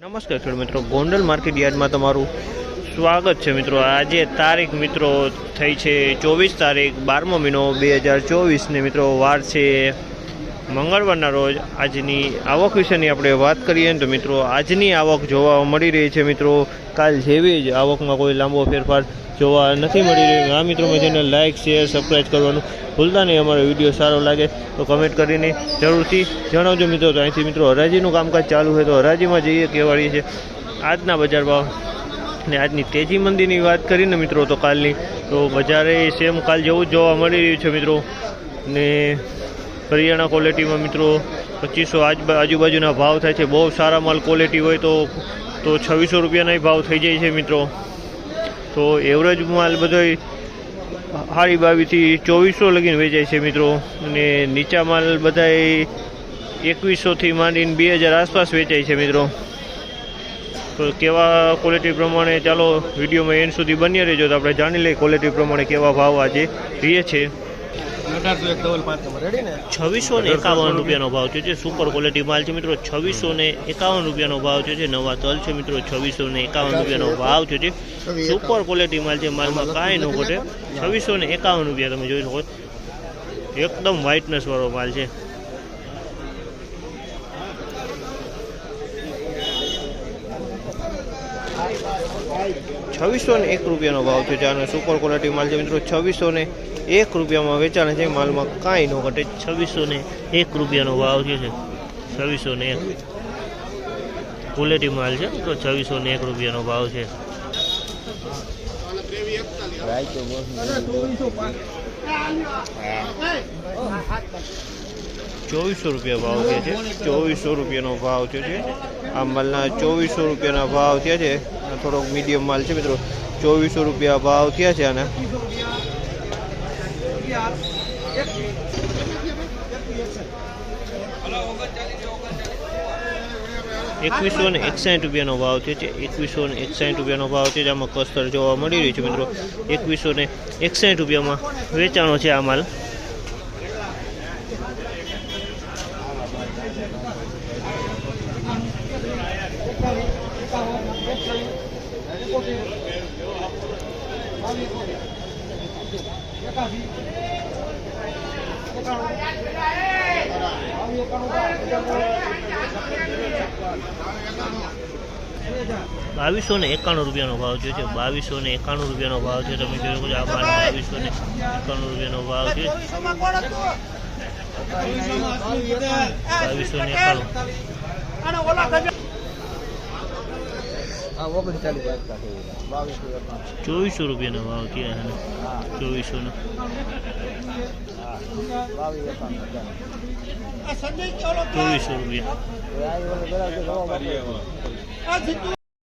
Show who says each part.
Speaker 1: નમસ્કાર ખેડૂત મિત્રો, ગોંડલ માર્કેટ યાર્ડમાં તમારું સ્વાગત છે મિત્રો। આજે તારીખ મિત્રો થઈ છે 24 તારીખ 12મો મહિનો 2024 ને મિત્રો વાર છે મંગળવારના રોજ। આજની આવક વિશેની આપણે વાત કરીએ તો મિત્રો આજની આવક જોવા મળી રહી છે મિત્રો કાલ જેવી જ આવકમાં કોઈ લાંબો ફેરફાર જોવા નથી મળી રહ્યો। આ મિત્રો જેને લાઇક શેર સબસ્ક્રાઈબ કરવાનું ભૂલતા નહીં। અમારો વિડીયો સારો લાગે તો કમેન્ટ કરીને જરૂરથી જણાવજો મિત્રો। તો અહીંથી મિત્રો હરાજીનું કામકાજ ચાલુ હોય તો હરાજીમાં જઈએ કહેવાડીએ છીએ આજના બજાર ભાવ ને આજની તેજી મંદીની વાત કરીને મિત્રો તો કાલની તો બજારે સેમ કાલ જેવું જ જોવા મળી રહ્યું છે મિત્રો। ને કરિયાણા ક્વોલિટીમાં મિત્રો 2500 આજુબાજુના ભાવ થાય છે। બહુ સારા માલ ક્વોલિટી હોય તો 2600 રૂપિયાના ભાવ થઈ જાય છે મિત્રો। તો એવરેજ માલ બધો 22,500 થી 2400 લગીને વેચાય છે મિત્રો। અને નીચા માલ બધા 2100 થી માંડીને 2000 આસપાસ વેચાય છે મિત્રો। તો કેવા ક્વોલિટી પ્રમાણે ચાલો વિડીયોમાં એન્ડ સુધી બન્યા રહેજો તો આપણે જાણી લઈએ ક્વોલિટી પ્રમાણે કેવા ભાવ આજે રહે છે। 2651 રૂપિયાનો ભાવ છે। સુપર ક્વોલિટી માલ છે મિત્રો। 2651 રૂપિયાનો ભાવ છે। નવા તલ છે મિત્રો। 2651 રૂપિયાનો ભાવ છે। સુપર ક્વોલિટી માલ છે। માલમાં કાંઈ ન ઘટે। 2651 રૂપિયા તમે જોઈ શકો એકદમ વ્હાઇટનેસ વાળો માલ છે। ₹2601 રૂપિયાનો ભાવ છે અને સુપર ક્વોલિટી માલ છે મિત્રો। 2601 રૂપિયામાં વેચાણ છે। માલમાં કાંઈ ન ઘટે। 2601 રૂપિયાનો ભાવ છે। 2601 ક્વોલિટી માલ છે તો 2601 રૂપિયાનો ભાવ છે। 2400 રૂપિયા ભાવ છે। 2400 રૂપિયાનો ભાવ છે। આ માલના 2400 રૂપિયાના ભાવ થયા છે। થોડોક મીડિયમ માલ છે મિત્રો। 2400 રૂપિયા ભાવ થયા છે આના। ₹2161 રૂપિયાનો ભાવ છે। 2161 રૂપિયાનો ભાવ છે। આમાં કસ્તર જોવા મળી રહ્યું છે મિત્રો। 2161 રૂપિયામાં વેચાણો છે આ માલ। ₹2291 રૂપિયાનો ભાવ છે। 2291 રૂપિયાનો ભાવ છે। તમે જોઈ શકો છો આ માલ 2291 રૂપિયાનો ભાવ છે। 2291 2400 રૂપિયાનો ભાવ છે। 2400 રૂપિયા।